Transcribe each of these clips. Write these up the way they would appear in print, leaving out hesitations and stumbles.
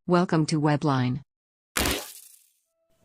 Welcome to Webline.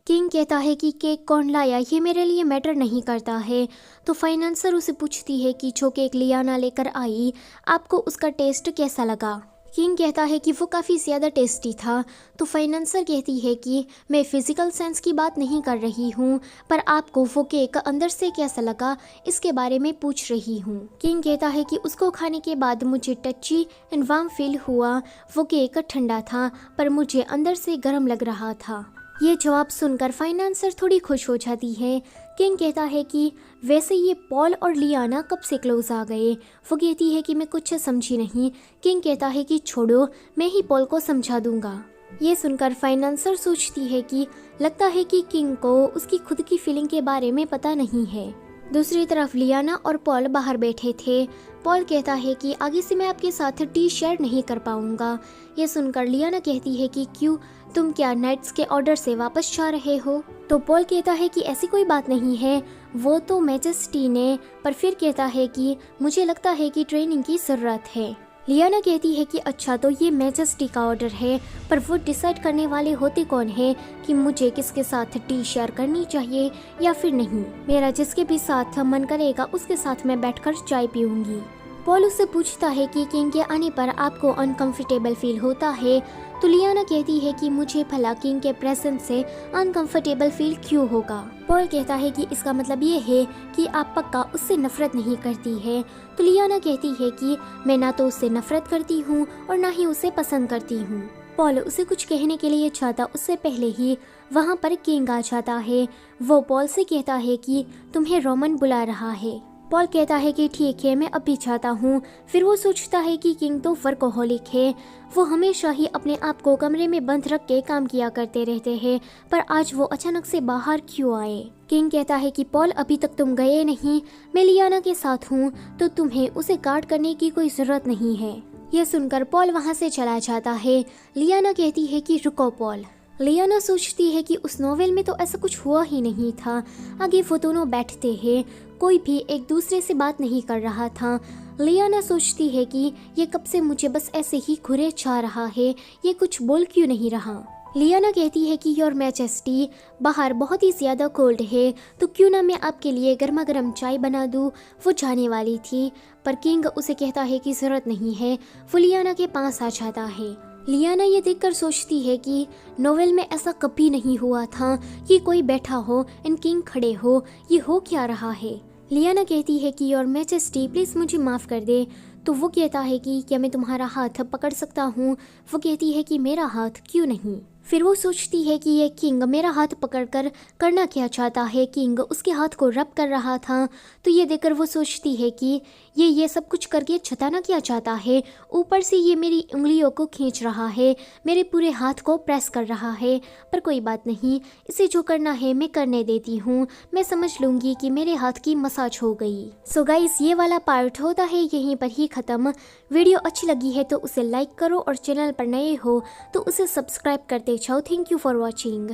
King कहता है कि केक कौन लाया ये मेरे लिए मैटर नहीं करता है। तो फाइनेंसर उसे पूछती है कि जो केक लियाना लेकर आई आपको उसका टेस्ट कैसा लगा। किंग कहता है कि वो काफ़ी ज़्यादा टेस्टी था। तो फाइनेंसर कहती है कि मैं फ़िज़िकल सेंस की बात नहीं कर रही हूँ, पर आपको वो केक अंदर से कैसा लगा इसके बारे में पूछ रही हूँ। किंग कहता है कि उसको खाने के बाद मुझे टची एंड वार्म फील हुआ। वो केक ठंडा था पर मुझे अंदर से गर्म लग रहा था। ये जवाब सुनकर फाइनेंसर थोड़ी खुश हो जाती है। किंग कहता है कि वैसे ये पॉल और लियाना कब से क्लोज आ गए। वो कहती है कि मैं कुछ समझी नहीं। किंग कहता है कि छोड़ो, मैं ही पॉल को समझा दूंगा। ये सुनकर फाइनेंसर सोचती है कि लगता है कि किंग को उसकी खुद की फीलिंग के बारे में पता नहीं है। दूसरी तरफ लियाना और पॉल बाहर बैठे थे। पॉल कहता है कि आगे से मैं आपके साथ टी शेयर नहीं कर पाऊंगा। ये सुनकर लियाना कहती है कि क्यों, तुम क्या नाइट्स के ऑर्डर से वापस जा रहे हो। तो पॉल कहता है कि ऐसी कोई बात नहीं है, वो तो मैजेस्टी ने, पर फिर कहता है कि मुझे लगता है कि ट्रेनिंग की ज़रूरत है। लियाना कहती है कि अच्छा, तो ये मैजेस्टी का ऑर्डर है, पर वो डिसाइड करने वाले होते कौन है कि मुझे किसके साथ टी शेयर करनी चाहिए या फिर नहीं। मेरा जिसके भी साथ मन करेगा उसके साथ मैं बैठकर चाय पीऊंगी। पॉल उससे पूछता है कि किंग के आने पर आपको अनकंफर्टेबल फील होता है। तो लियाना कहती है कि मुझे भला किंग के प्रेजेंस से अनकंफर्टेबल फील क्यों होगा। पॉल कहता है कि इसका मतलब ये है कि आप पक्का उससे नफरत नहीं करती है। तो लियाना कहती है कि मैं ना तो उससे नफरत करती हूँ और ना ही उसे पसंद करती हूँ। पॉल उसे कुछ कहने के लिए चाहता उससे पहले ही वहाँ पर किंग आ जाता है। वो पॉल से कहता है कि तुम्हें रोमन बुला रहा है। पॉल कहता है कि ठीक है, मैं अभी चाहता हूँ। फिर वो सोचता है कि किंग तो वर्कोहॉलिक है, वो हमेशा ही अपने आप को कमरे में बंद रख के काम किया करते रहते हैं, पर आज वो अचानक से बाहर क्यों आए। किंग कहता है कि पॉल अभी तक तुम गए नहीं, मैं लियाना के साथ हूँ, तो तुम्हें उसे गार्ड करने की कोई जरूरत नहीं है। यह सुनकर पॉल वहाँ से चला जाता है। लियाना कहती है कि रुको पॉल। लियाना सोचती है कि उस नोवेल में तो ऐसा कुछ हुआ ही नहीं था। आगे वो दोनों बैठते हैं, कोई भी एक दूसरे से बात नहीं कर रहा था। लियाना सोचती है कि ये कब से मुझे बस ऐसे ही घुरे जा रहा है, ये कुछ बोल क्यों नहीं रहा। लियाना कहती है कि योर मैजेस्टी, बाहर बहुत ही ज़्यादा कोल्ड है, तो क्यों ना मैं आपके लिए गर्मा गर्म चाय बना दूँ। वो जाने वाली थी, पर किंग उसे कहता है कि ज़रूरत नहीं है। वो लियाना के पास आ जाता है। लियाना ये देखकर सोचती है कि नोवेल में ऐसा कभी नहीं हुआ था कि कोई बैठा हो एंड किंग खड़े हो, ये हो क्या रहा है। लियाना कहती है कि योर मैजेस्टी प्लीज़ मुझे माफ़ कर दे। तो वो कहता है कि क्या मैं तुम्हारा हाथ पकड़ सकता हूँ। वो कहती है कि मेरा हाथ क्यों नहीं। फिर वो सोचती है कि ये किंग मेरा हाथ पकड़कर करना क्या चाहता है। किंग उसके हाथ को रब कर रहा था। तो ये देखकर वो सोचती है कि ये सब कुछ करके छताना क्या चाहता है। ऊपर से ये मेरी उंगलियों को खींच रहा है, मेरे पूरे हाथ को प्रेस कर रहा है। पर कोई बात नहीं, इसे जो करना है मैं करने देती हूँ। मैं समझ लूँगी कि मेरे हाथ की मसाज हो गई। सो गाइस, ये वाला पार्ट होता है यहीं पर ही ख़त्म। वीडियो अच्छी लगी है तो उसे लाइक करो और चैनल पर नए हो तो उसे सब्सक्राइब करते जाओ। Thank you for watching.